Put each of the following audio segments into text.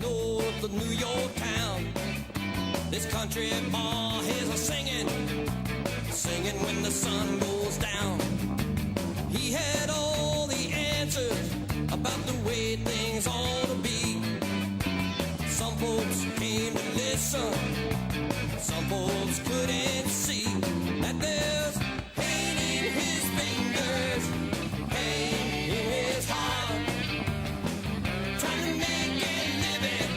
north of New York town. This country boy is a singing when the sun goes down. He had all the answers about the way things ought to be. Some folks came to listen, some folks couldn't see that there's pain in his fingers, pain in his heart, trying to make a living,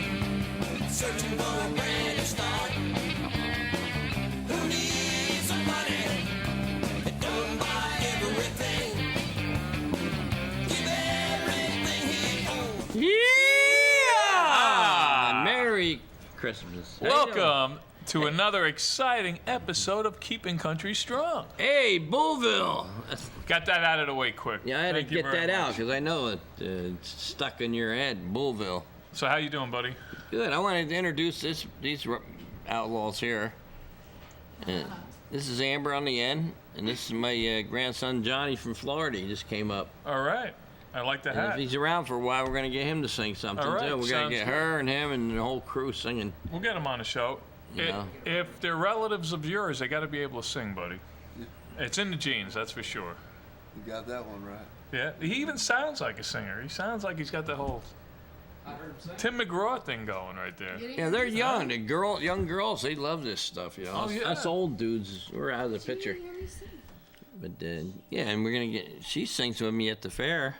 searching for a brand new start. Who needs somebody that don't buy everything, give everything he owns? Yeah! Merry Christmas. Welcome to another exciting episode of Keeping Country Strong. Hey, Bullville. Got that out of the way quick. Yeah, I had Thank to you get very that out much. because I know it's stuck in your head, Bullville. So how you doing, buddy? Good. I wanted to introduce these outlaws here. This is Amber on the end, and this is my grandson Johnny from Florida. He just came up. All right. I like the And if hat. he's around for a while, we're going to get him to sing something, All right, too. We're going to get sounds her and him and the whole crew singing. We'll get him on the show. Yeah. If they're relatives of yours, they got to be able to sing, buddy. It's in the genes, that's for sure. You got that one right. Yeah, he even sounds like a singer. He sounds like he's got the whole Tim McGraw thing going right there. Yeah, they're young. The young girls, they love this stuff, you know. Oh, yeah. Us old dudes, we're out of the picture. But yeah, and we're gonna she sings with me at the fair.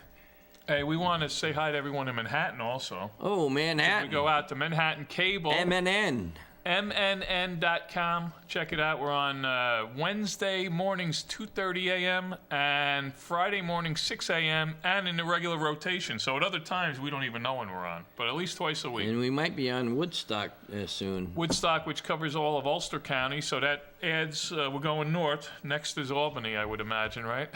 Hey, we want to say hi to everyone in Manhattan also. Oh, We Manhattan. go out to Manhattan Cable. MNN. MNN.com. Check it out. We're on Wednesday mornings, 2:30 a.m. and Friday mornings, 6 a.m. and in the regular rotation. So at other times, we don't even know when we're on, but at least twice a week. And we might be on Woodstock soon. Woodstock, which covers all of Ulster County, so that adds, we're going north. Next is Albany, I would imagine, right?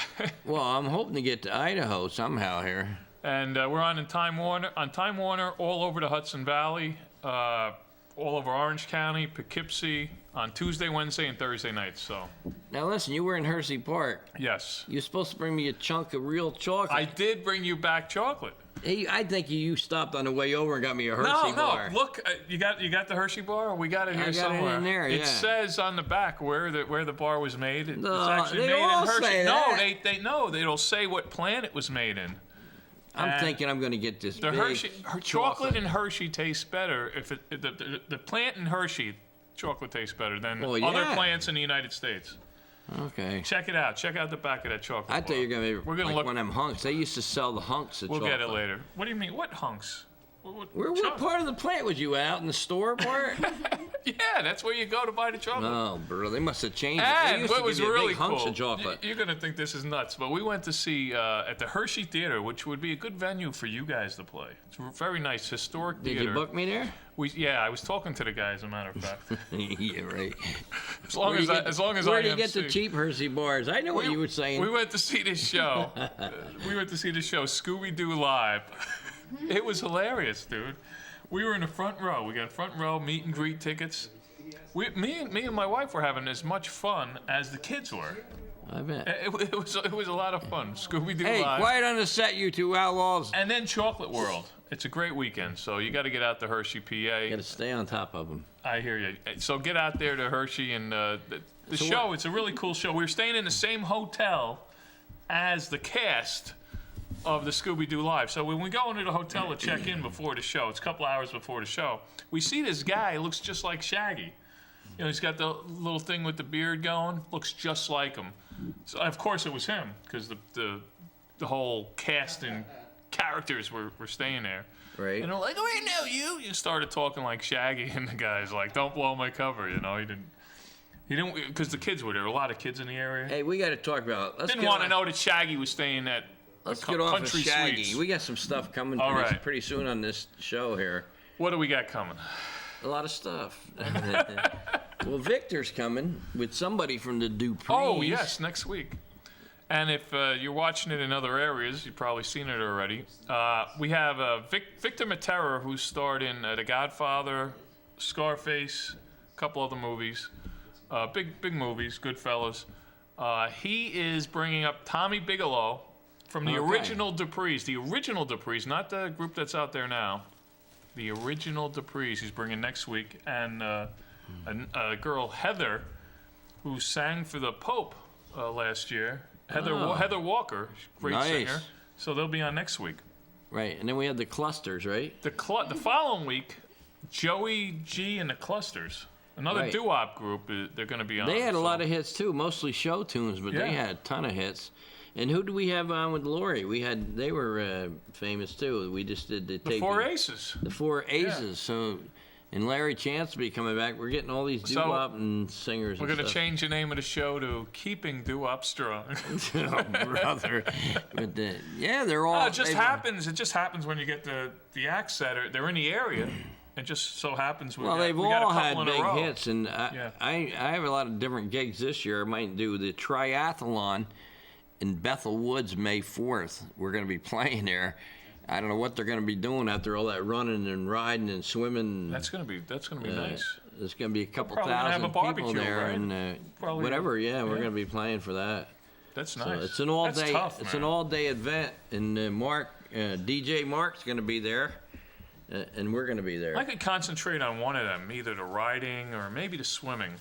Well, I'm hoping to get to Idaho somehow here. And we're on Time Warner, all over the Hudson Valley, all over Orange County, Poughkeepsie, on Tuesday, Wednesday, and Thursday nights. So, Now listen, you were in Hershey Park. yes. You're supposed to bring me a chunk of real chocolate. I did bring you back chocolate. Hey, I think you stopped on the way over and got me a Hershey No, bar. look, you got the Hershey bar? We got it here I got it somewhere. in there, It yeah. says on the back where the bar was made. It's actually they made all in Hershey. say No, that. they'll say what plant it was made in. I'm thinking I'm going to get this The big Hershey chocolate in Hershey tastes better if the plant in Hershey chocolate tastes better than Oh, other yeah. plants in the United States. Okay. Check it out. Check out the back of that chocolate I bar. thought you were going to be We're gonna like look. one of them hunks. They used to sell the hunks of We'll chocolate. get it later. What do you mean? What hunks? What part of the plant was you out in the store part? Yeah, that's where you go to buy the chocolate. Oh, bro, they must have changed it. They And used what to was give you really big hunks cool, of chocolate. you're going to think this is nuts, but we went to see at the Hershey Theater, which would be a good venue for you guys to play. It's a very nice, historic Did theater. you book me there? Yeah, I was talking to the guy, as a matter of fact. Yeah, right. As long Where as do you I, get- as long as Where I do you get the MC. cheap Hershey bars? I know what you were saying. We went to see this show. Scooby-Doo Live. It was hilarious, dude. We were in the front row. We got front row meet and greet tickets. Me and my wife were having as much fun as the kids were. I bet. It was a lot of fun. Scooby-Doo Hey, Live. quiet on the set, you two outlaws. And then Chocolate World. It's a great weekend, so you got to get out to Hershey, PA. Got to stay on top of them. I hear you. So get out there to Hershey and the So show. what- It's a really cool show. We were staying in the same hotel as the cast of the Scooby-Doo Live. So when we go into the hotel to check in before the show, it's a couple hours before the show, we see this guy who looks just like Shaggy. You know, he's got the little thing with the beard going, looks just like him. So of course it was him, because the whole cast and characters were staying there. Right. And they're like, oh, I know you. You started talking like Shaggy, and the guy's like, don't blow my cover, you know. He didn't, because the kids were there. A lot of kids in the area. Hey, we got to talk about. Didn't want to know that Shaggy was staying at Let's get off of Country Shaggy. Suites. We got some stuff coming All right. pretty soon on this show here. What do we got coming? A lot of stuff. Well, Victor's coming with somebody from the Duprees. Oh, yes, next week. And if you're watching it in other areas, you've probably seen it already. We have Victor Matera, who starred in The Godfather, Scarface, a couple other movies. Big movies, Goodfellas. He is bringing up Tommy Bigelow from the Okay. original Duprees. The original Duprees, not the group that's out there now. the original Duprees. He's bringing next week, and a girl, Heather, who sang for the Pope last year. Heather Walker, great singer. So they'll be on next week. Right, and then we had the Clusters, right? The following week, Joey G and the Clusters, another doo-wop group, they're going to be on. They had a lot of hits too, mostly show tunes, but they had a ton of hits. And who do we have on with Lori? They were famous too. We just did the Four Aces. The Four Aces. Yeah. So, and Larry Chance will be coming back. We're getting all these doo-wop and singers. We're going to change the name of the show to Keeping Doo-Wop Strong. Oh, brother! But they're all. It just happens. It just happens when you get the acts that they're in the area. It just so happens. They've all had big hits, and I have a lot of different gigs this year. I might do the triathlon in Bethel Woods May 4th. We're going to be playing there. I don't know what they're going to be doing after all that running and riding and swimming. That's going to be nice. There's going to be a couple thousand people there, right? and whatever. Yeah, we're going to be playing for that. That's nice. So it's an all-day. Tough, it's an all-day event, and DJ Mark's going to be there, and we're going to be there. I could concentrate on one of them, either the riding or maybe the swimming,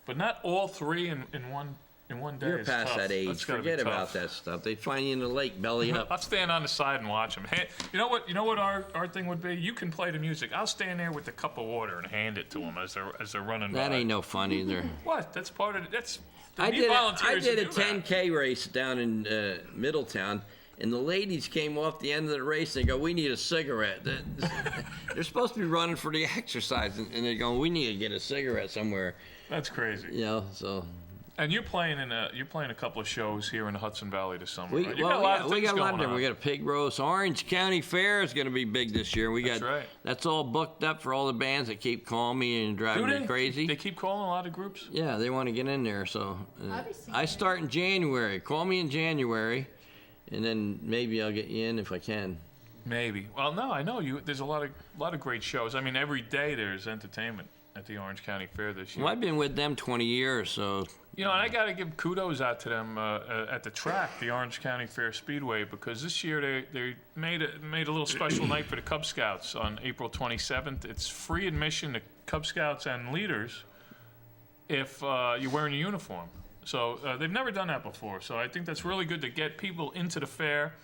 but not all three in one. In one day. You're past that age. Forget about that stuff. They find you in the lake, belly up. I'll stand on the side and watch them. Hey, you know what our thing would be? You can play the music. I'll stand there with the cup of water and hand it to them as they're running by. That ain't no fun either. What? That's part of it. I did a 10K race down in Middletown, and the ladies came off the end of the race and they go, "We need a cigarette." They're supposed to be running for the exercise, and they go, "We need to get a cigarette somewhere." That's crazy. So. And you're playing a couple of shows here in the Hudson Valley this summer. We right? got a lot of them. We got a pig roast. Orange County Fair is going to be big this year. That's all booked up for all the bands that keep calling me and driving me crazy. They keep calling a lot of groups? Yeah, they want to get in there. So I start in January. Call me in January, and then maybe I'll get you in if I can. Maybe. Well, no, I know you. There's a lot of great shows. I mean, every day there's entertainment at the Orange County Fair this year. Well, I've been with them 20 years, so. And I got to give kudos out to them at the track, the Orange County Fair Speedway, because this year they made a little special night for the Cub Scouts on April 27th. It's free admission to Cub Scouts and leaders if you're wearing a uniform. So they've never done that before. So I think that's really good to get people into the fair.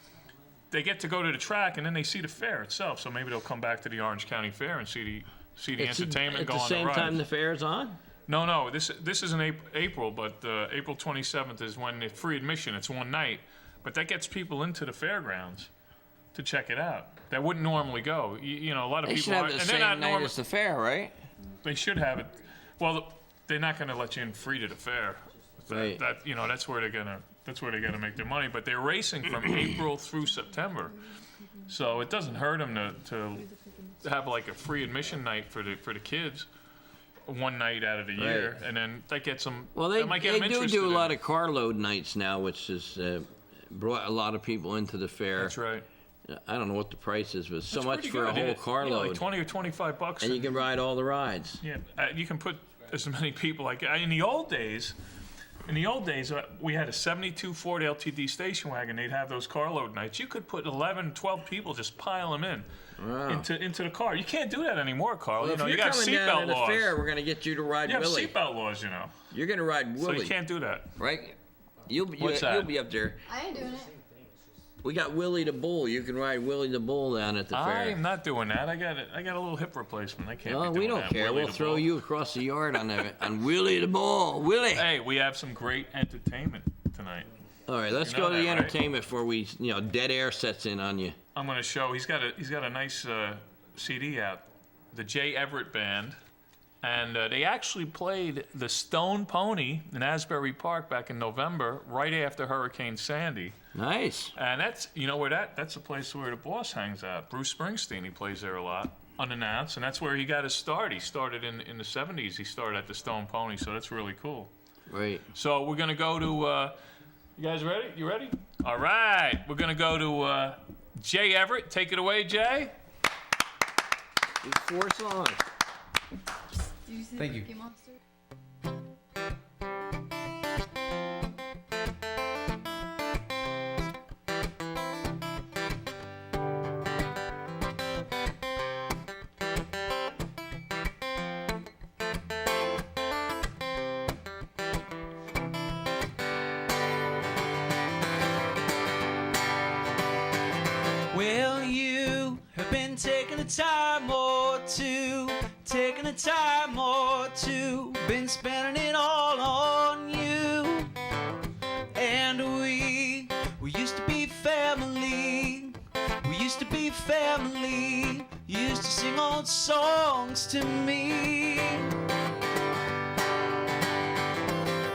They get to go to the track, and then they see the fair itself. So maybe they'll come back to the Orange County Fair and see the entertainment go on the rides. At the same time the fair's on? No. This is in April, but April 27th is when it's free admission. It's one night, but that gets people into the fairgrounds to check it out. That wouldn't normally go. A lot of people. They should have it the same night as the fair, right? They should have it. Well, they're not going to let you in free to the fair. Right. That's where they're gonna make their money. But they're racing from April through September, so it doesn't hurt them to have like a free admission night for the kids. One night out of the year, and then that gets them. Well, they do a lot of carload nights now, which has brought a lot of people into the fair. That's right. I don't know what the price is, but so much for a whole carload. Like $20 or $25. And you can ride all the rides. Yeah, you can put as many people like in the old days. In the old days, we had a 72 Ford LTD station wagon. They'd have those carload nights. You could put 11, 12 people, just pile them in. Wow. into the car. You can't do that anymore, Carl. Well, you got seatbelt laws. The fair, we're going to get you to ride Willie. You have seatbelt laws, You're going to ride Willie. So you can't do that. Right? You'll be up there. I ain't doing it. We got Willie the Bull. You can ride Willie the Bull down at the fair. I am not doing that. I got a little hip replacement. I can't be doing that. We don't care. We'll throw you across the yard on Willie the Bull. Willie. Hey, we have some great entertainment tonight. All right, let's go to the entertainment before we, dead air sets in on you. I'm going to show. He's got a nice CD out, the J. Everett Band, and they actually played the Stone Pony in Asbury Park back in November, right after Hurricane Sandy. Nice. And that's that's the place where the boss hangs out. Bruce Springsteen, he plays there a lot, unannounced, and that's where he got his start. He started in the 70s. He started at the Stone Pony, so that's really cool. Right. So we're gonna go to. You guys ready? You ready? All right. We're gonna go to Jay Everett. Take it away, Jay. 4 songs. Did you see Thank the you. Cookie Monster? time or two, taking a time or two, been spending it all on you. And we used to be family, we used to be family, you used to sing old songs to me.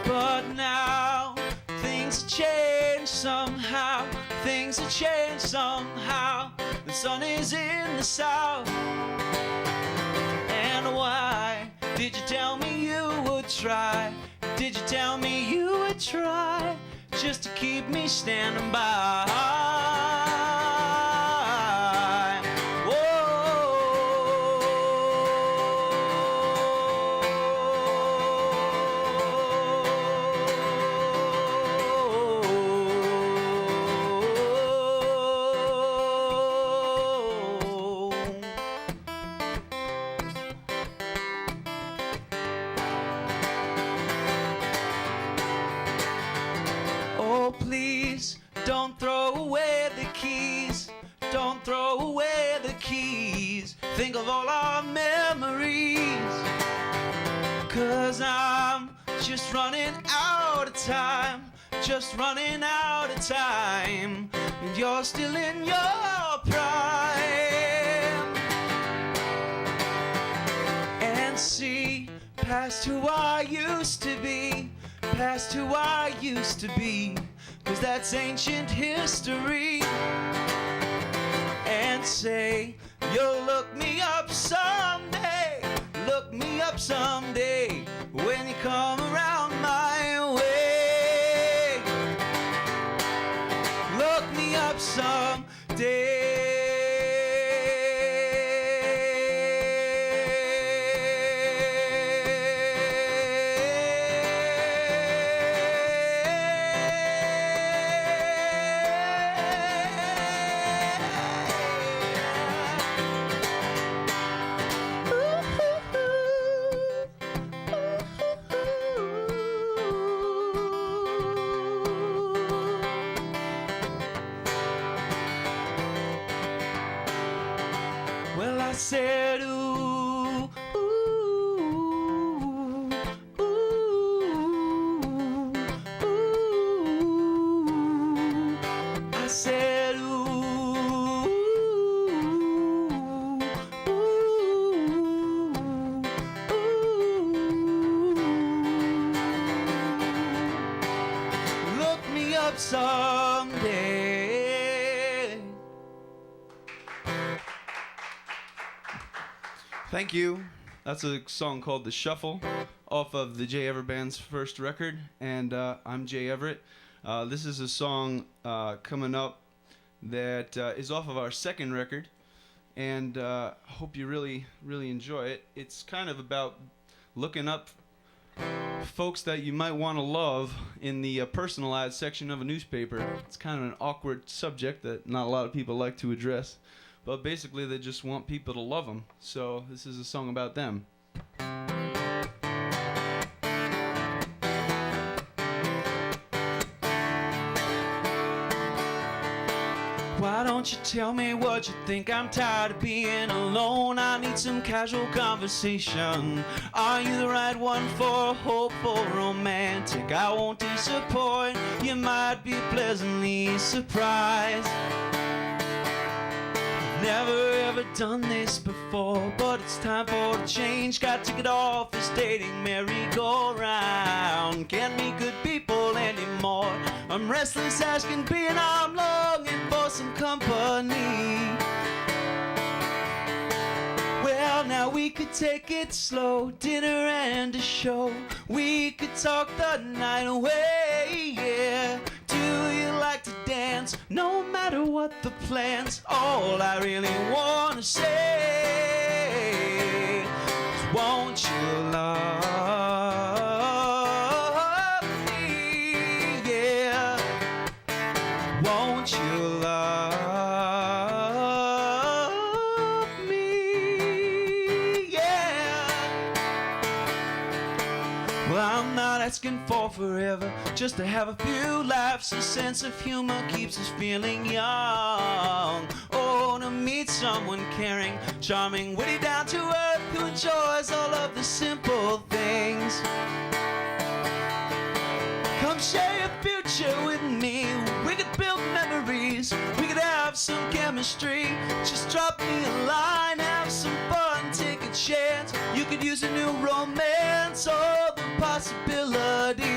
But now things have changed somehow, things have changed somehow. The sun is in the south. And why did you tell me you would try? Did you tell me you would try just to keep me standing by? Please don't throw away the keys, don't throw away the keys. Think of all our memories, 'cause I'm just running out of time, just running out of time, and you're still in your prime. And see past who I used to be, past who I used to be, 'cause that's ancient history. And say, you'll look me up someday, look me up someday, when you come around my way. Look me up someday. Well, I said, ooh, ooh, ooh, ooh. I said, ooh, ooh, ooh. Look me up someday. Thank you. That's a song called The Shuffle off of the J. Ever Band's first record, and I'm Jay Everett. This is a song coming up that is off of our second record, and hope you really, really enjoy it. It's kind of about looking up folks that you might want to love in the personal ad section of a newspaper. It's kind of an awkward subject that not a lot of people like to address. But basically, they just want people to love them. So this is a song about them. Why don't you tell me what you think? I'm tired of being alone. I need some casual conversation. Are you the right one for a hopeful romantic? I won't disappoint. You might be pleasantly surprised. Never ever done this before, but it's time for a change. Got to get off this dating merry-go-round. Can't meet good people anymore. I'm restless, asking, being, I'm longing for some company. Well, now we could take it slow, dinner and a show. We could talk the night away, yeah. Do you like to dance? No matter what the plans, all I really wanna say is, won't you love me, yeah. Won't you love me, yeah. Well, I'm not asking for forever, just to have a few laughs. A sense of humor keeps us feeling young. Oh, wanna meet someone caring, charming, witty, down to earth, who enjoys all of the simple things. Come share your future with me. We could build memories. We could have some chemistry. Just drop me a line, have some fun, take a chance. You could use a new romance, all the possibilities.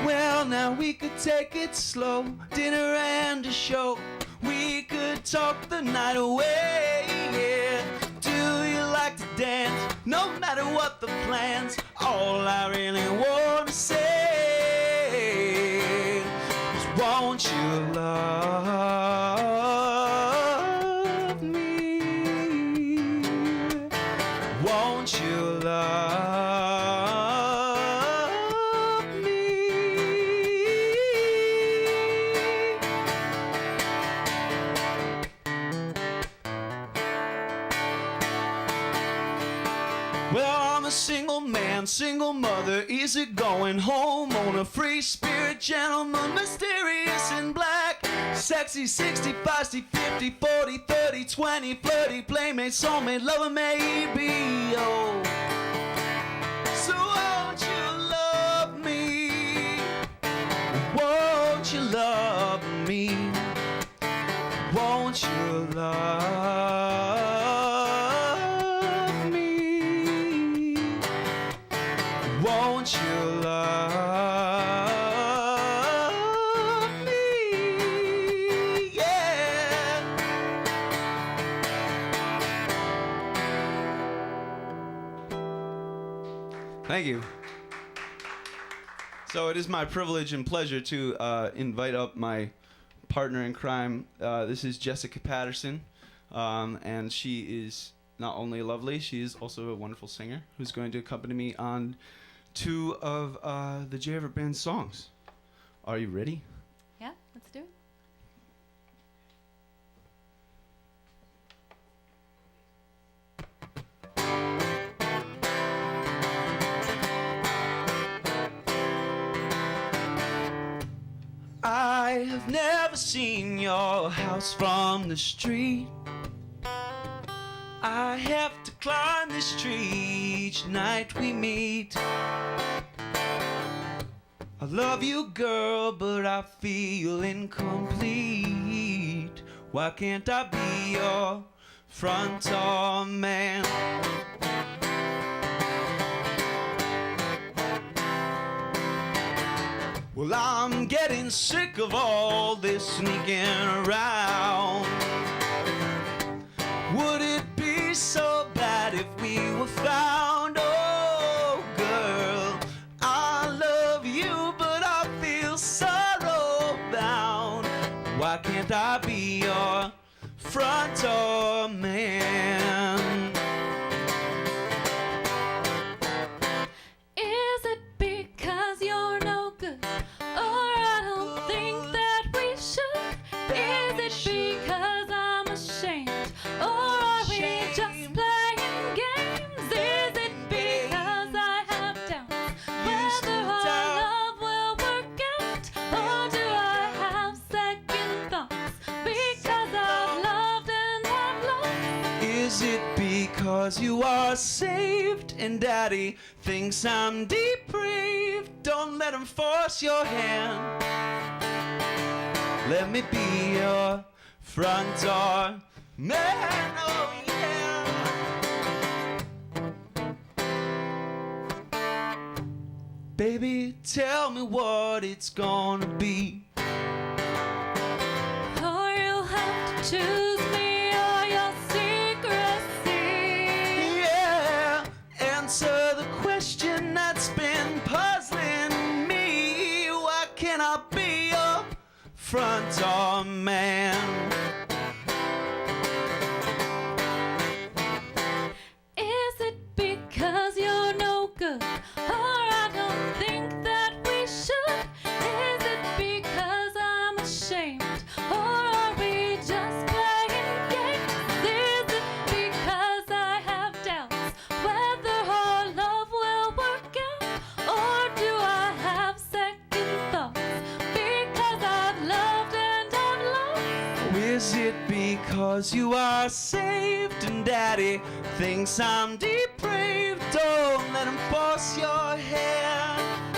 Well, now we could take it slow, dinner and a show. We could talk the night away, yeah. Do you like to dance? No matter what the plans, all I really want to say is, won't you love me? Won't you love me? Well, I'm a single man, single mother, easy going home on a free spirit gentleman, mysterious in black, sexy 60, feisty 50, 40, 30, 20, flirty, playmate, soulmate, lover, maybe, oh. So won't you love me? Won't you love me? Won't you love me? Won't you love me? Yeah. Thank you. So it is my privilege and pleasure to invite up my partner in crime. This is Jessica Patterson, and she is not only lovely, she is also a wonderful singer who's going to accompany me on 2 of the J. Ever Band songs. Are you ready? Yeah, let's do it. I have never seen your house from the street. I have to climb this tree each night we meet. I love you, girl, but I feel incomplete. Why can't I be your front door man? Well, I'm getting sick of all this sneaking around. Would it be so bad if we were found? Oh, girl, I love you, but I feel sorrow bound. Why can't I be your front door man? Is it because you're no good, or I don't think that we should? Is it because I'm ashamed, or are we just playing games? Is it because I have doubts whether our love will work out, or do I have second thoughts because I've loved and I've lost? Is it because you are saved and daddy thinks I'm depraved? Don't let him force your hand. Let me be your front door man, oh yeah. Baby, tell me what it's gonna be. Or you'll have to choose me or your secrecy. Yeah, answer the question that's been puzzling me. Why can't I be your front door man? Is it because you're no good, or I don't think that we should? Is it because I'm ashamed, or are we just playing games? Is it because I have doubts whether our love will work out, or do I have second thoughts because I've loved and I've lost? because you are saved and Daddy thinks I'm depraved. Don't let him force your hand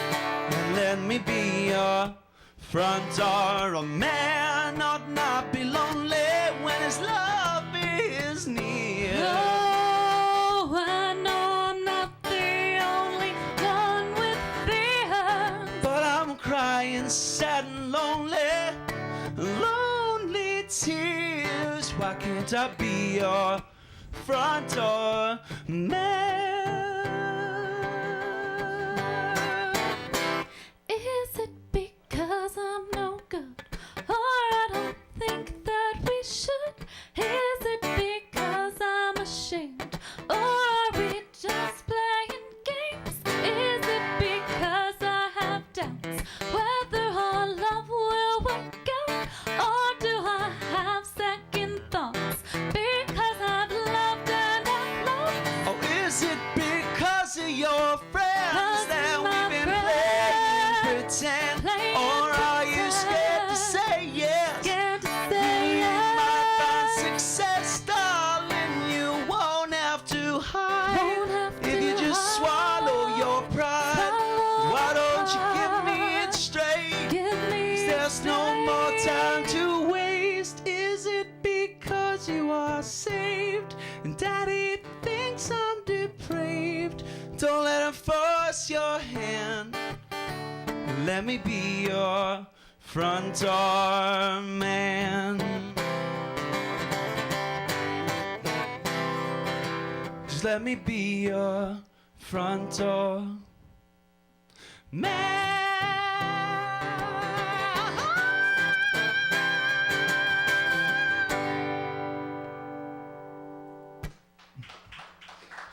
and let me be your front door. A man ought not be lonely when his love is near. Oh, I know I'm not the only one with fear, But I'm crying sad and lonely, lonely tears. Why can't I be your front door man? Is it because I'm no good, or I don't think that we should? Is it because I'm ashamed, or are we just playing games? Is it because I have doubts whether our love will work out, or do I have second thoughts because I've loved and I've loved? Or is it because of your friends 'Cause that my we've been friends playing pretend? playing Or are you scared to pretend. say yes? Scared to say You might find yes. success, darling. You won't have to hide. Won't have If you to just hide. swallow your pride, Swallow why don't you give pride. me it straight? Give me There's no more strength. time to waste. Is it because you are saved and Daddy thinks I'm depraved? Don't let him force your hand. Let me be your front door man. Just let me be your front door man.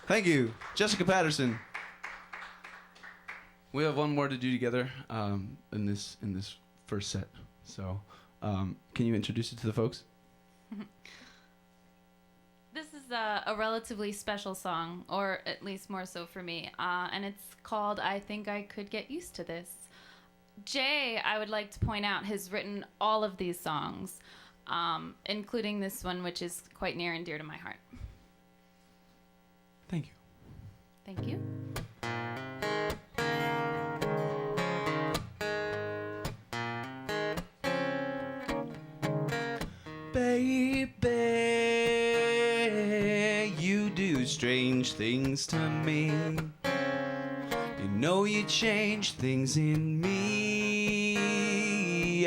Thank you, Jessica Patterson. We have one more to do together in this first set. So, can you introduce it to the folks? This is a relatively special song, or at least more so for me, and it's called I Think I Could Get Used to This. Jay, I would like to point out, has written all of these songs, including this one, which is quite near and dear to my heart. Thank you. Thank you. Baby, you do strange things to me. You know you change things in me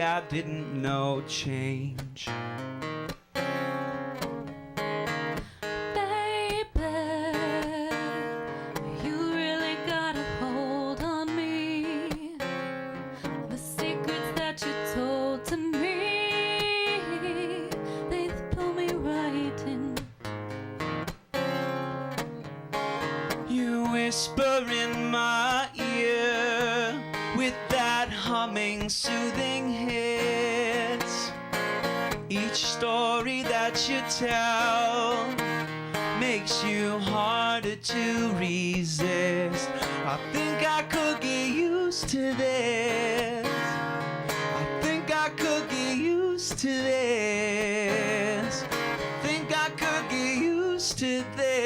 I didn't know change. Baby, you really got a hold on me. The secrets that you told to me, they pull me right in. You whisper in my ear with that humming, soothing hits. Each story that you tell makes you harder to resist. I think I could get used to this. I think I could get used to this. I think I could get used to this.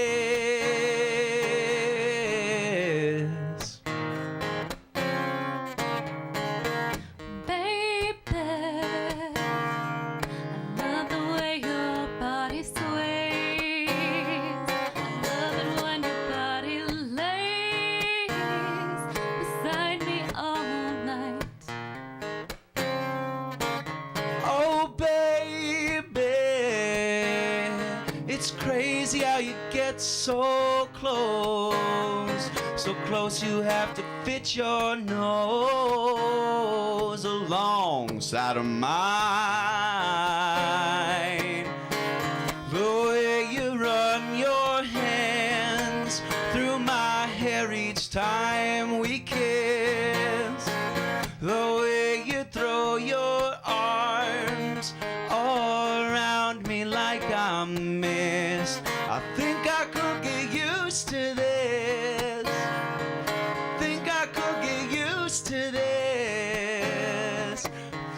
Baby, I love the way your body sways. I love it when your body lays beside me all night. Oh, baby, it's crazy how you get so close you have to fit your nose alongside of mine. The way you run your hands through my hair each time we kiss, the way you throw your arms all around me like I'm missed. I think I could get used to this. Think I could get used to this.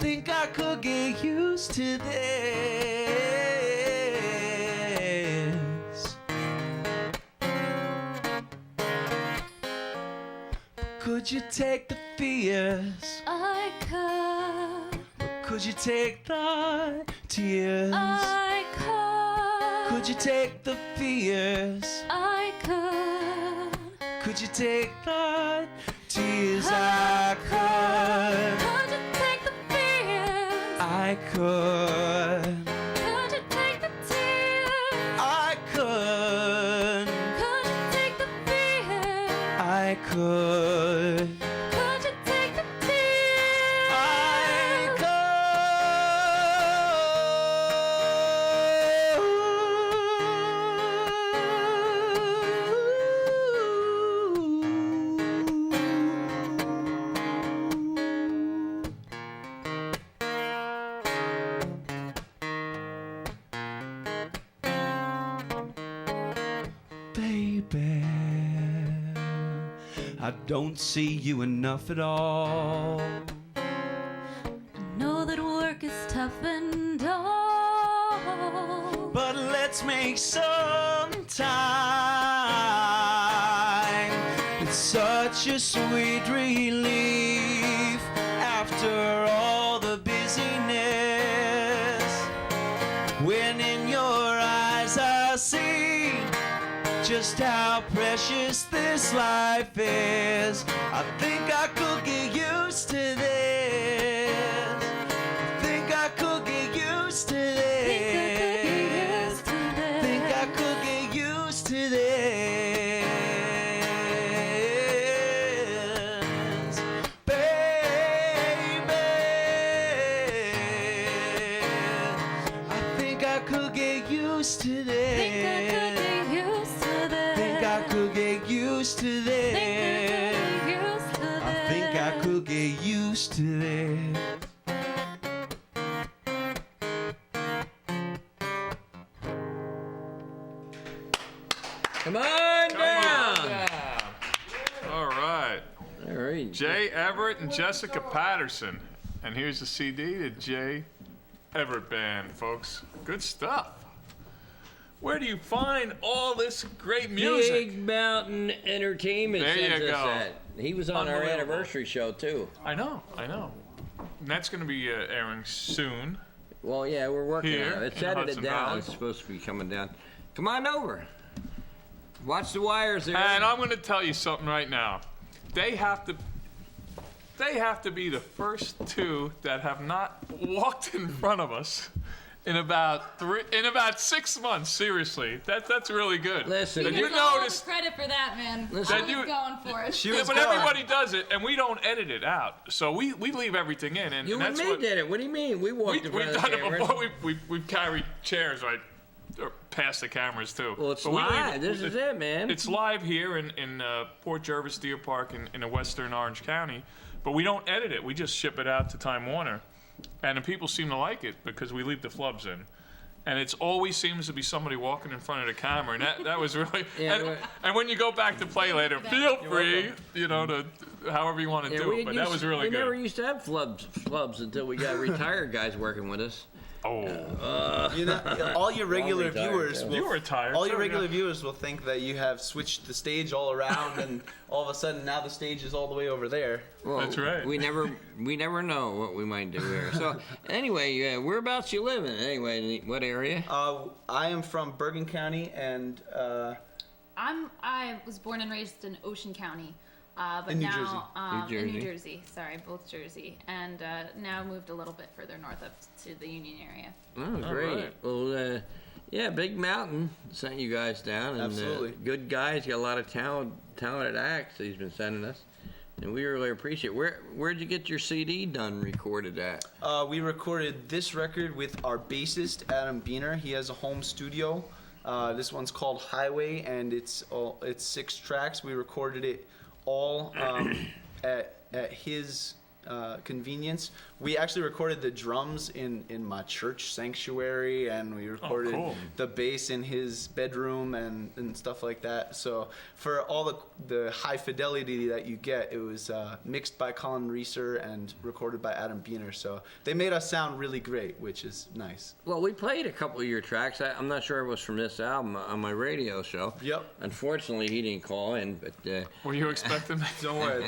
Think I could get used to this. Could you take the fears? I could. Could you take the tears? I could. Could you take the fears? I could. Could you take the tears? I could. Could you take the fears? I could. Could you take the tears? I could. Could you take the fears? I could. Could you take the tears? I Baby, I don't see you enough at all. Know that work is tough and all. But let's make some time. It's such a sweet relief after all the busyness. When in your eyes I see just how precious this life is. I think I could get used to this. I think I could get used to this. Think I could get used to this. Baby, I think I could get used to this. Think I could get used to this. I think I could get used to this. Come on down. All right. All right. Jay Everett and Jessica Patterson. And here's the CD, the J Ever Band, folks. Good stuff. Where do you find all this great music? Big Mountain Entertainment There sent you us go. that. He was on our Unbelievable. anniversary show, too. I know. And that's going to be airing soon. Well, yeah, we're working Here on it. It's in edited Hudson down. Valley. It's supposed to be coming down. Come on over. Watch the wires there. And I'm going to tell you something right now. They have to be the first two that have not walked in front of us in about 6 months. Seriously, that's really good. Listen, Did You you get all the notice? credit for that, man. Listen. I was You- going for it. Yeah, but everybody does it, and we don't edit it out. So we leave everything in, and you and that's me what did it. What do you mean? We walked in front we've of the done it cameras. before. We've carried chairs right past the cameras too. Well, it's But we leave- live. This is it, man. It's live here in Port Jervis Deer Park in western Orange County, but we don't edit it. We just ship it out to Time Warner, and the people seem to like it because we leave the flubs in. And it always seems to be somebody walking in front of the camera, and that was really. Yeah, and when you go back to play later, feel free, to however you want to do it. But that was really we good. never used to have flubs until we got retired guys working with us. Oh, All your regular retired, viewers yeah. will you were tired. all your too, regular yeah. viewers will think that you have switched the stage all around, and all of a sudden now the stage is all the way over there. Well, That's right. We never know what we might do here. So anyway, whereabouts you live in? Anyway, what area? I am from Bergen County, and I was born and raised in Ocean County, but In New now Jersey. in New New Jersey. Jersey. Sorry, both Jersey, and now moved a little bit further north up to the Union area. Oh, great. right. Well, yeah, Big Mountain sent you guys down, and Absolutely. good guys. Got a lot of talented acts that he's been sending us, and we really appreciate it. Where'd you get your CD done, recorded at? we recorded this record with our bassist Adam Beener. He has a home studio. This one's called Highway, and it's 6 tracks. We recorded it all at his convenience. We actually recorded the drums in my church sanctuary, and we recorded the bass in his bedroom and stuff like that. So for all the high fidelity that you get, it was mixed by Colin Reeser and recorded by Adam Beener. So they made us sound really great, which is nice. Well, we played a couple of your tracks. I'm not sure it was from this album on my radio show. Yep. Unfortunately, he didn't call in, but... Were you expecting that? Don't worry,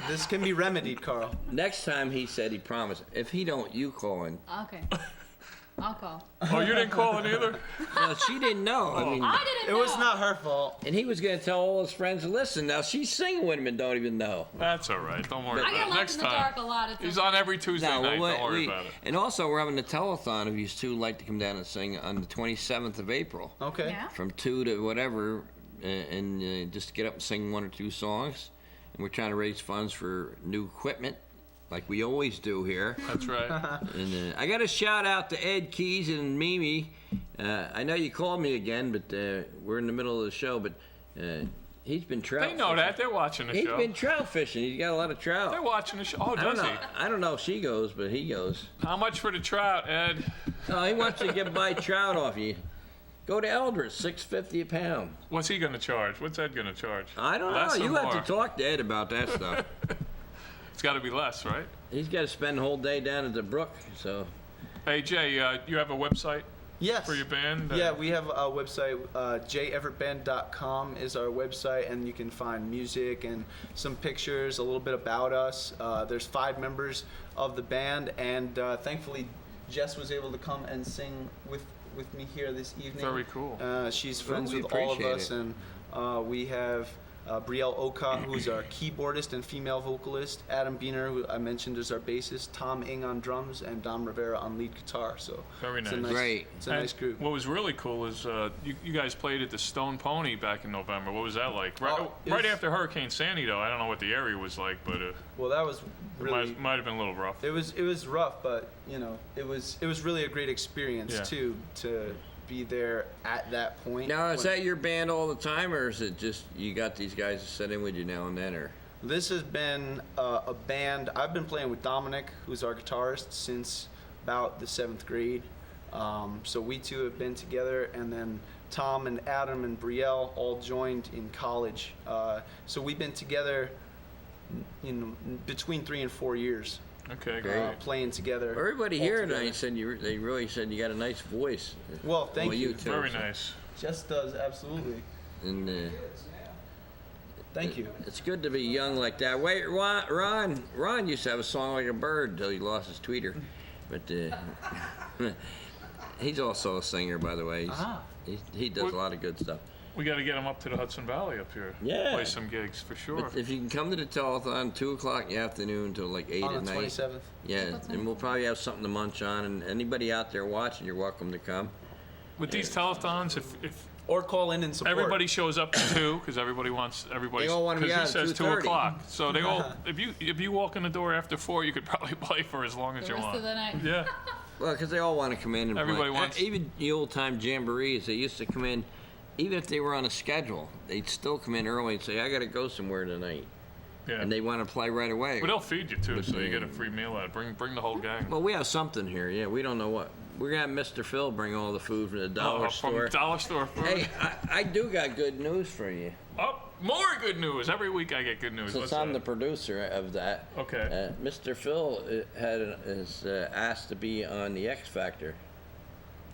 this can be remedied, Carl. Next time, he said he promised. If he don't, you call in. Okay. I'll call. Oh, you didn't call in either? No, she didn't know. I mean, I didn't It know. was not her fault. and he was going to tell all his friends, listen, now she's singing with him and don't even know. That's all right. Don't worry I about get it. left Next in the time. dark a lot. It's He's okay. on every Tuesday night. Don't worry about it. And also, we're having a telethon if you two like to come down and sing on the 27th of April. Okay. Yeah. From 2 to whatever, and just get up and sing 1 or 2 songs. And we're trying to raise funds for new equipment, like we always do here. That's right. And I got to shout out to Ed Keys and Mimi. I know you called me again, but we're in the middle of the show. But he's been trout They know fishing. that. They're watching the He's show. been trout fishing. He's got a lot of trout. They're watching the show. Oh, I don't does he? know. I don't know if she goes, but he goes. How much for the trout, Ed? No, he wants to buy trout off you. Go to Eldred's, $6.50 a pound. What's he going to charge? What's Ed going to charge? I don't Less know. or You have more? to talk to Ed about that stuff. It's got to be less, right? He's got to spend the whole day down at the brook, so. Hey, Jay, you have a website Yes. for your band? Yeah, we have a website. jeverband.com is our website, and you can find music and some pictures, a little bit about us. There's 5 members of the band, and thankfully Jess was able to come and sing with me here this evening. Very cool. She's friends we with all of appreciate us, it. and we have Brielle Okot, who's our keyboardist and female vocalist, Adam Beener, who I mentioned is our bassist, Tom Ing on drums, and Dom Rivera on lead guitar. So Very it's a nice. Great. It's a And nice group. What was really cool is you guys played at the Stone Pony back in November. What was that like? Right, Oh, it right was- after Hurricane Sandy, though. I don't know what the area was like, but Well, that was it really. might have been a little rough. It was rough, but it was really a great experience Yeah. too to be there at that point. Now, is when- that your band all the time, or is it just you got these guys to sit in with you now and then, or? This has been a band. I've been playing with Dominic, who's our guitarist, since about the 7th grade. So we two have been together, and then Tom and Adam and Brielle all joined in college. So we've been together between 3 and 4 years, Okay, Great. great. playing together. Everybody all here together. tonight said they really said you got a nice voice. Well, thank Well, you. you too. Very nice. Jess does, absolutely. And Thank you. it's good to be young like that. Wait, Ron used to have a song like a bird till he lost his tweeter, but he's also a singer, by the way. He does a lot of good stuff. We got to get him up to the Hudson Valley up here. Yeah. Play some gigs for sure. But if you can come to the telethon 2:00 in the afternoon until like 8 On at the night. 27th. Yeah, and we'll probably have something to munch on. And anybody out there watching, you're welcome to come. With these telethons, if Or call in and support. everybody shows up to 2, because everybody wants everybody. They all wanna be Because out he at says 2:30. 2:00. So they all. If you walk in the door after 4, you could probably play for as long as The you rest want. of the night. Yeah. Well, because they all want to come in and Everybody play. wants- Even the old-time jamborees, they used to come in, even if they were on a schedule, they'd still come in early and say, I got to go somewhere tonight. Yeah. And they want to play right away. But they'll feed you too, But so you they- get a free meal out. Bring the whole gang. Well, we have something here. Yeah, we don't know what. We're going to have Mr. Phil bring all the food from the dollar store. From dollar store food. Hey, I do got good news for you. Oh, more good news. Every week I get good news. Since What's I'm the that? producer of that, Okay. Mr. Phil is asked to be on the X Factor.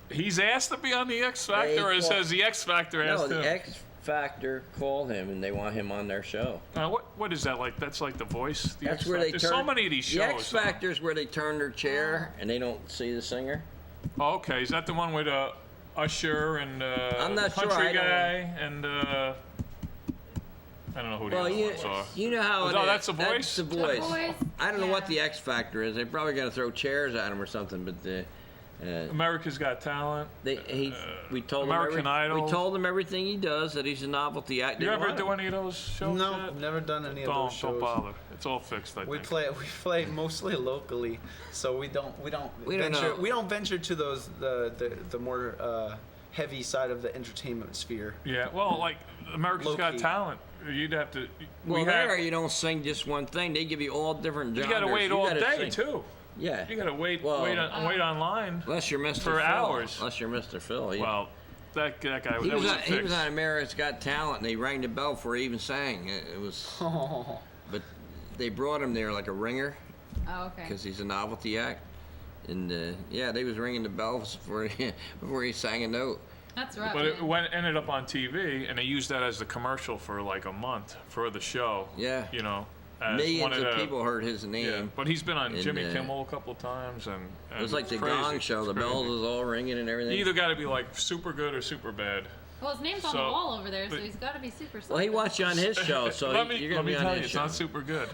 He's asked to be on the X Factor, or it says the X Factor No, asked the him? X Factor called him, and they want him on their show. What is that like? That's like The Voice. The That's X where they Factor? turn. So many of these shows. The X Factor is where they turn their chair and they don't see the singer. Oh, okay, is that the one with Usher and I'm not sure, country I don't- guy and I don't know who the Well, other you ones are. you know how Oh, it no, is. that's The Voice? That's the voice. Voice, I don't know what yeah. the X Factor is. They're probably gonna throw chairs at him or something. But America's Got Talent. we told American him Idol. We told him everything he does, that he's a novelty actor. You ever do any of those shows? No, yet? never done any of Don't those shows. bother. It's all fixed. I We think. play mostly locally, so we don't venture to those the more heavy side of the entertainment sphere. Yeah, well, like America's Got Low-key. Talent You'd have to. Well, you don't sing just one thing. They give you all different genres. You got to wait all day too. Yeah. You got to wait online. Unless you're Mr. For Phil. hours. Unless you're Mr. Phil. Well, that guy. He was on America's Got Talent, and they rang the bell before he even sang. It was. But they brought him there like a ringer. Oh, okay. Because he's a novelty act, and they was ringing the bells before he sang a note. That's right. But it ended up on TV, and they used that as the commercial for like a month for the show. Yeah. You know, millions of people heard his name. Yeah, but he's been on Jimmy Kimmel a couple of times, and it was like the Gong Show. The bells was all ringing and everything. You either got to be like super good or super bad. Well, his name's on the wall over there, so he's got to be super. Well, he wants you on his show, so let me you're gonna be on tell his you, it's show. not super good.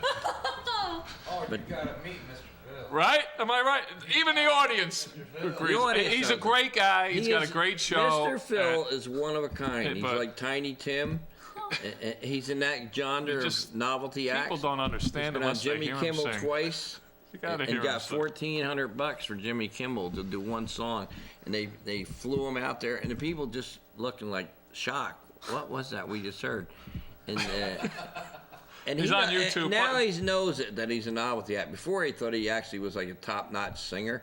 But you gotta meet Mr. Phil. Right? Am I right? Even the audience agrees. He's a great guy. He's got a great show. Mr. Phil is one of a kind. He's like Tiny Tim. He's in that genre of novelty acts. People don't understand him. He's been on Jimmy Kimmel twice. You gotta and got $1,400 for Jimmy Kimmel to do one song, and they flew him out there, and the people just looking like shocked. What was that we just heard? And he's on YouTube. Now he knows that he's a novelty act. Before he thought he actually was like a top-notch singer,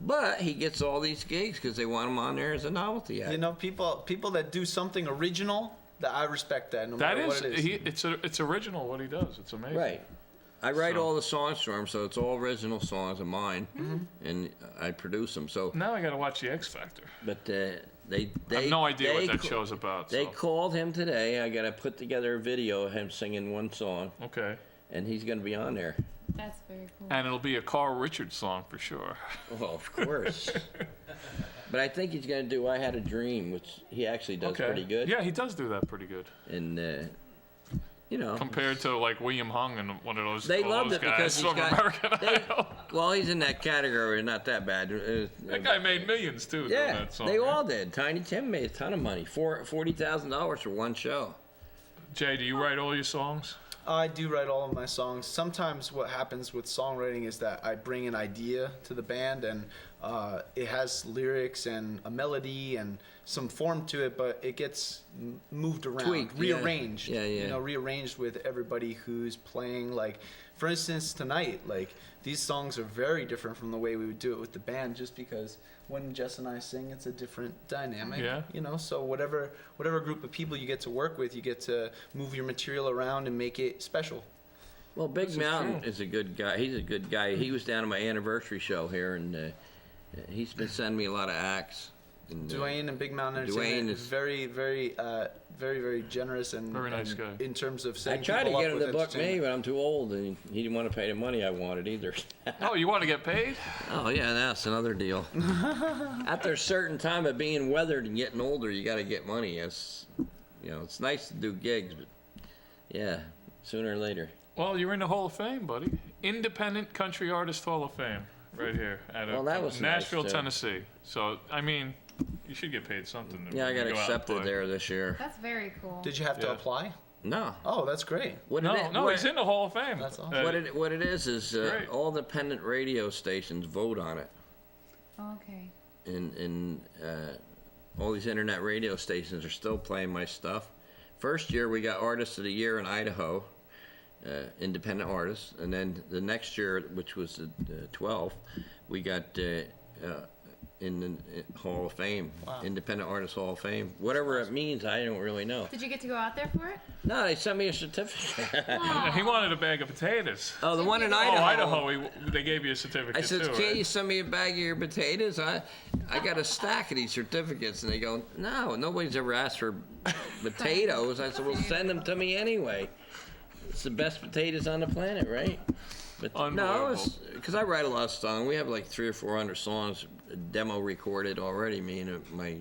but he gets all these gigs because they want him on there as a novelty act. You know, people that do something original, that I respect that. No matter what it is. It's original what he does. It's amazing. Right. I write all the songs for him, so it's all original songs of mine, and I produce them. So now I got to watch the X Factor. But they I have no idea what that show's about. They called him today. I got to put together a video of him singing one song. Okay. And he's going to be on there. That's very cool. And it'll be a Carl Richards song for sure. Well, of course. But I think he's going to do I Had a Dream, which he actually does pretty good. Yeah, he does do that pretty good. And, you know. Compared to like William Hung and one of those They loved it because he's got. Well, he's in that category, not that bad. That guy made millions too. Yeah, doing that song, they all did. Tiny Tim made a ton of money, $40,000 for one show. Jay, do you write all your songs? I do write all of my songs. Sometimes what happens with songwriting is that I bring an idea to the band, and it has lyrics and a melody and some form to it, but it gets moved around, tweaked, rearranged. Yeah. You know, rearranged with everybody who's playing. Like, for instance, tonight, like, these songs are very different from the way we would do it with the band, just because when Jess and I sing, it's a different dynamic. Yeah. You know, so whatever group of people you get to work with, you get to move your material around and make it special. Well, Big Mountain is a good guy. He's a good guy. He was down at my anniversary show here, and he's been sending me a lot of acts. And, Dwayne and Big Mountain Entertainment is very, very, very generous and very nice guy in terms of I setting tried to people get up him with to book me, entertainment. but I'm too old, and he didn't want to pay the money I wanted either. Oh, you want to get paid? Oh yeah, that's another deal. After a certain time of being weathered and getting older, you got to get money. It's nice to do gigs, but yeah, sooner or later. Well, you're in the Hall of Fame, buddy. Independent Country Artist Hall of Fame, right here at that was Nashville, nice, too. Tennessee. So, I mean, you should get paid something. Yeah, I got go out and accepted play. there this year. That's very cool. Did you have to apply? No. Oh, that's great. No, he's in the Hall of Fame. That's awesome. What it is all independent radio stations vote on it. Okay. And all these internet radio stations are still playing my stuff. First year we got Artist of the Year in Idaho, independent artists, and then the next year, which was the 12th, we got in the Hall of Fame, Independent Artist Hall of Fame. Whatever it means, I don't really know. Did you get to go out there for it? No, they sent me a certificate. He wanted a bag of potatoes. Oh, the one in Idaho. Oh, Idaho, they gave you a certificate I said, too, can't right? you send me a bag of your potatoes? I got a stack of these certificates. And they go, no, nobody's ever asked for potatoes. I said, well, send them to me anyway. It's the best potatoes on the planet, right? But no, because I write a lot of songs. We have like 300 or 400 songs demo recorded already, me and my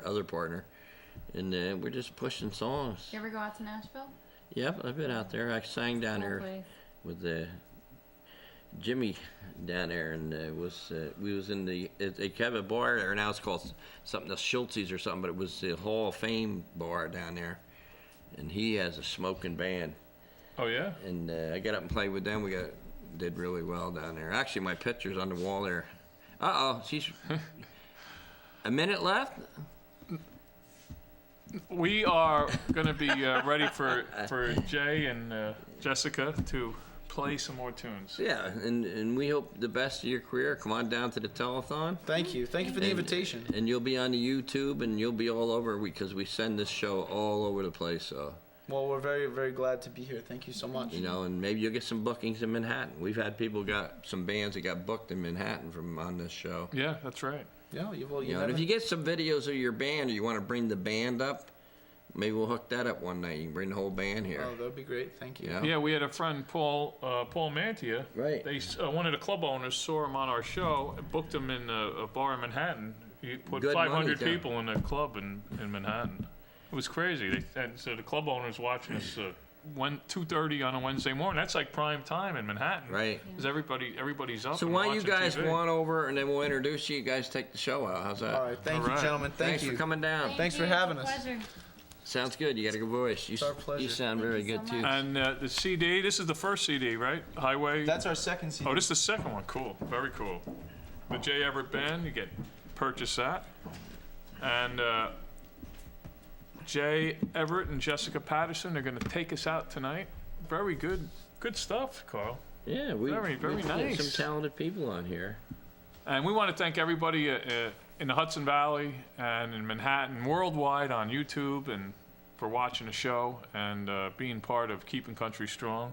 other partner. And we're just pushing songs. You ever go out to Nashville? Yep, I've been out there. I sang down there with Jimmy down there, and we was in they have a bar there now. It's called something, the Schultz's or something, but it was the Hall of Fame bar down there, and he has a smoking band. Oh yeah. And I got up and played with them. We did really well down there. Actually, my picture's on the wall there. Uh oh, she's a minute left. We are going to be ready for Jay and Jessica to play some more tunes. Yeah, and we hope the best of your career. Come on down to the telethon. Thank you for the invitation. And you'll be on the YouTube, and you'll be all over because we send this show all over the place. So. Well, we're very, very glad to be here. Thank you so much. You know, and maybe you'll get some bookings in Manhattan. We've had some bands that got booked in Manhattan from on this show. Yeah, that's right. Yeah, you know, and if you get some videos of your band, or you want to bring the band up, maybe we'll hook that up one night. You can bring the whole band here. Oh, that'd be great. Thank you. Yeah, we had a friend, Paul Mantia. Right. They one of the club owners saw him on our show and booked him in a bar in Manhattan. He put Good 500 money, people in a club in Manhattan. It was crazy. So the club owner's watching us 2:30 on a Wednesday morning. That's like prime time in Manhattan. Right. Because everybody's up. So and why don't you watching guys TV. go on over, and then we'll introduce you. You guys take the show out. How's that? All right. Thank All you, right. gentlemen. Thanks Thank you for coming down. Thanks for having us. Pleasure. Sounds good. You got a good voice. It's our pleasure. You sound very Thank you good so too. much. And the CD, this is the first CD, right? Highway. That's our second CD. Oh, this is the second one. Cool. Very cool. The J. Everett Band, you get purchase that. And Jay Everett and Jessica Patterson, they're going to take us out tonight. Very good stuff, Carl. Yeah, Very we've got nice. some talented people on here. And we want to thank everybody in the Hudson Valley and in Manhattan, worldwide on YouTube, and for watching the show and being part of Keeping Country Strong.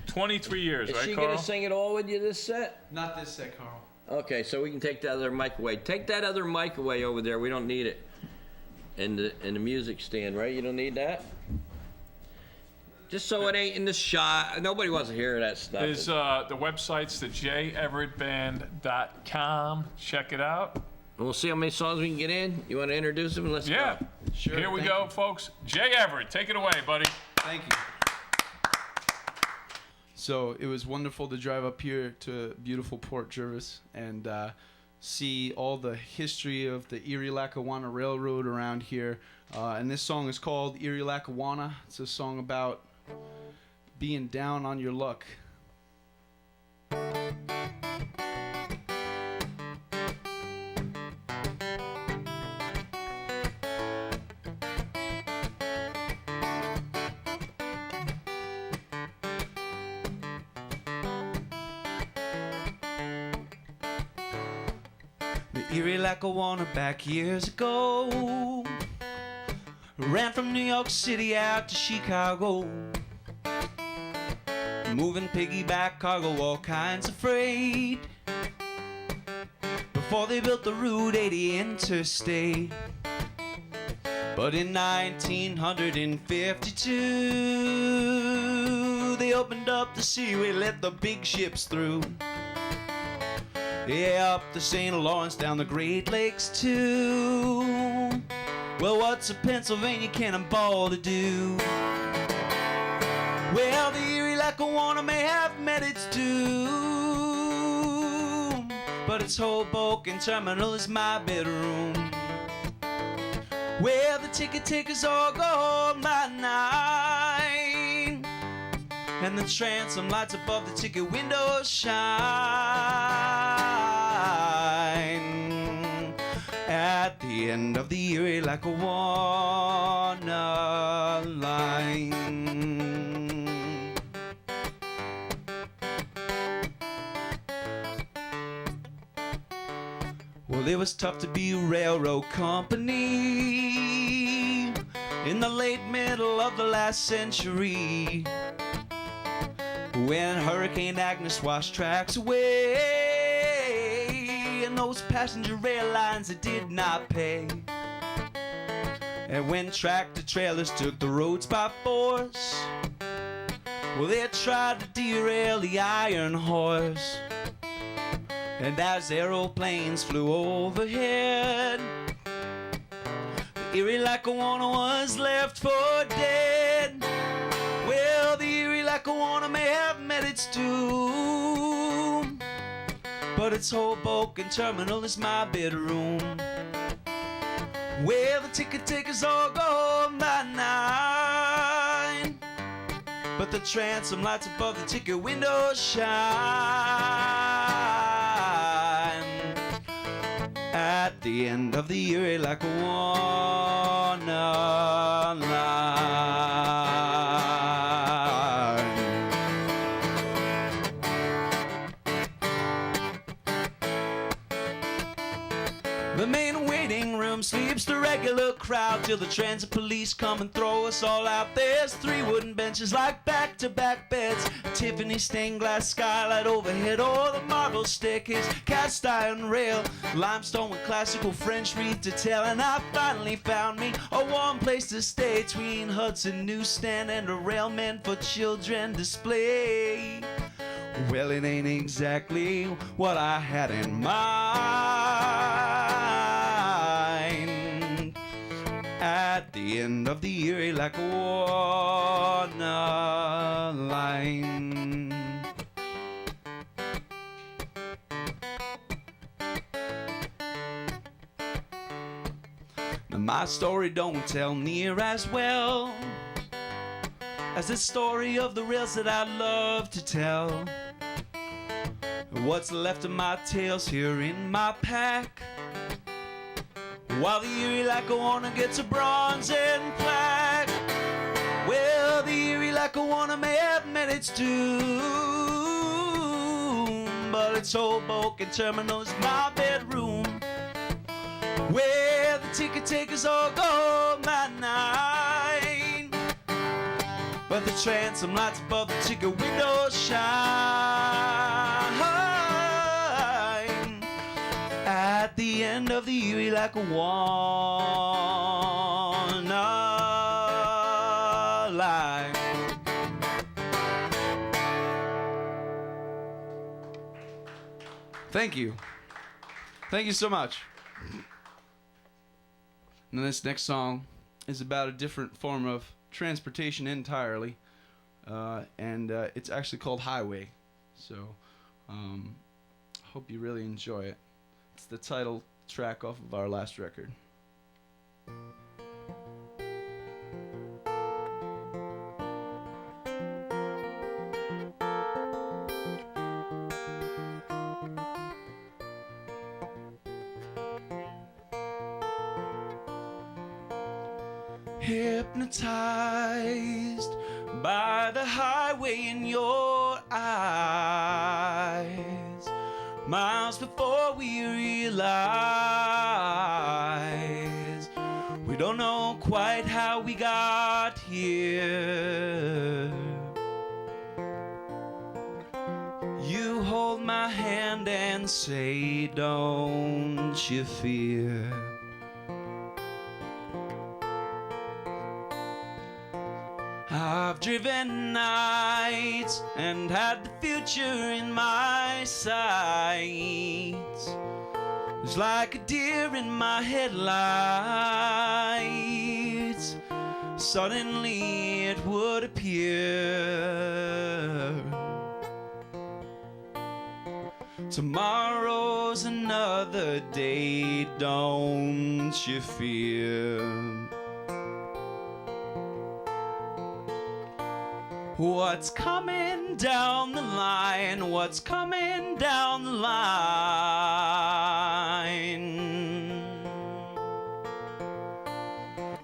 23 years, Is right, she Carl? going to sing it all with you this set? Not this set, Carl. Okay, so we can take the other mic away. Take that other mic away over there. We don't need it. In the music stand, right? You don't need that? Just so it ain't in the shot. Nobody wants to hear that stuff. Is the website's the jeverettband.com. Check it out. And we'll see how many songs we can get in. You want to introduce them and let's Yeah. go. Sure. Here we thank go, you. folks. Jay Everett, take it away, buddy. Thank you. So it was wonderful to drive up here to beautiful Port Jervis and see all the history of the Erie Lackawanna Railroad around here. And this song is called Erie Lackawanna. It's a song about being down on your luck. Erie Lackawanna back years ago ran from New York City out to Chicago, moving piggyback cargo, all kinds of freight, before they built the Route 80 interstate. But in 1952 they opened up the seaway, let the big ships through. Yeah, up the St. Lawrence, down the Great Lakes too. Well, what's a Pennsylvania cannonball to do? Well, the Erie Lackawanna may have met its doom, but its Hoboken terminal is my bedroom, where the ticket takers all go home by 9, and the transom lights above the ticket windows shine. At the end of the Erie Lackawanna line. Well, it was tough to be a railroad company in the late middle of the last century, when Hurricane Agnes washed tracks away, and those passenger rail lines that did not pay, and when tractor trailers took the roads by force, well, they tried to derail the Iron Horse. And as aeroplanes flew overhead, the Erie Lackawanna was left for dead. Well, the Erie Lackawanna may have met its doom, but its Hoboken terminal is my bedroom, where the ticket takers all go home by 9, but the transom lights above the ticket windows shine. At the end of the Erie Lackawanna The main waiting room sleeps the regular crowd till the transit police come and throw us all out. There's 3 wooden benches like back-to-back beds, a Tiffany stained glass skylight overhead, or the marble staircase, cast iron rail, limestone with classical French wreath to tell. And I finally found me a warm place to stay between Hudson newsstand and a railman for children display. Well, it ain't exactly what I had in mind at the end of the Erie Lackawanna line. Now my story don't tell near as well as the story of the rails that I love to tell. What's left of my tales here in my pack, while the Erie Lackawanna gets a bronze and plaque. Well, the Erie Lackawanna may have met its doom, but its Hoboken terminal is my bedroom, where the ticket takers all go by night, but the transom lights above the ticket windows shine at the end of the Erie Lackawanna line. Thank you. Thank you so much. And this next song is about a different form of transportation entirely, and it's actually called Highway. So hope you really enjoy it. It's the title track off of our last record. Hypnotized by the highway in your eyes, miles before we realize we don't know quite how we got here. You hold my hand and say, don't you fear. I've driven nights and had the future in my sights. It's like a deer in my headlights. Suddenly it would appear tomorrow's another day, don't you fear. What's coming down the line? What's coming down the line?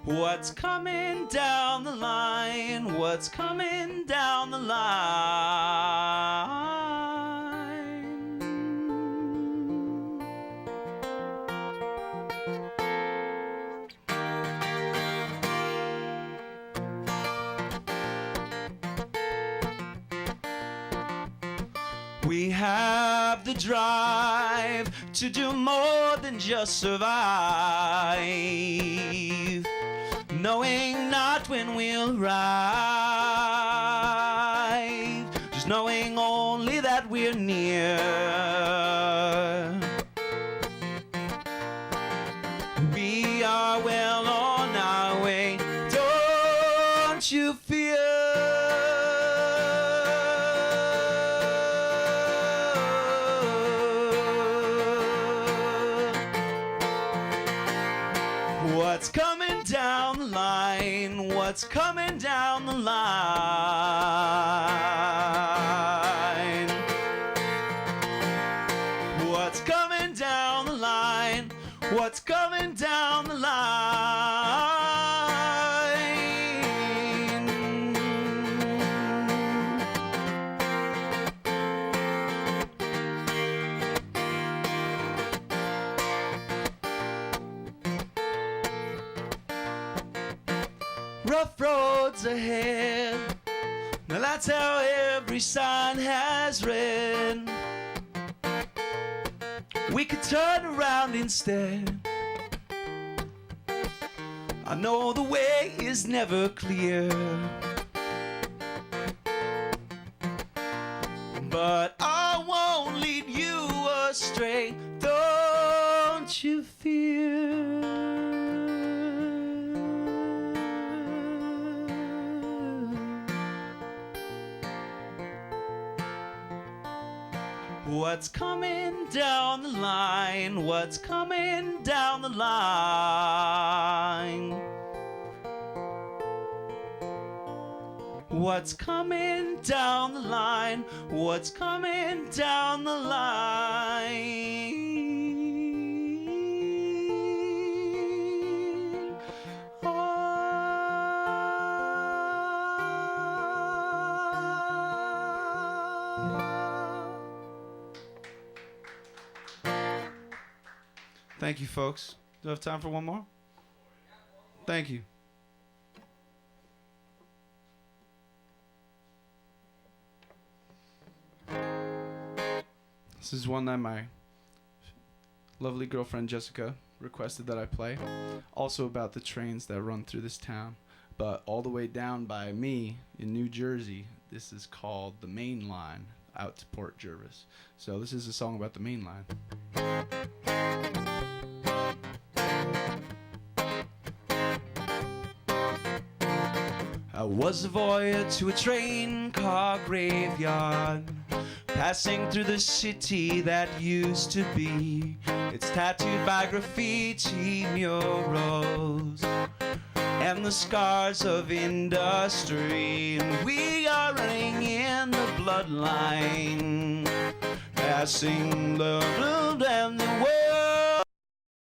What's coming down the line? What's coming down the line? We have the drive to do more than just survive, knowing not when we'll arrive, just knowing only that we're near. We are well on our way, don't you fear. What's coming down the line? What's coming down the line? What's coming down the line? What's coming down the line? rough roads ahead. Now that's how every sign has read. We could turn around instead. I know the way is never clear, but I won't lead you astray. Don't you fear. What's coming down the line? What's coming down the line? What's coming down the line? What's coming down the line? Thank you, folks. Do I have time for one more? Thank you. This is one that my lovely girlfriend Jessica requested that I play. Also about the trains that run through this town, but all the way down by me in New Jersey. This is called the Main Line out to Port Jervis. So this is a song about the Main Line. I was a voyeur to a train car graveyard, passing through the city that used to be. It's tattooed by graffiti murals and the scars of industry. And we are running in the bloodline, passing the road and the way.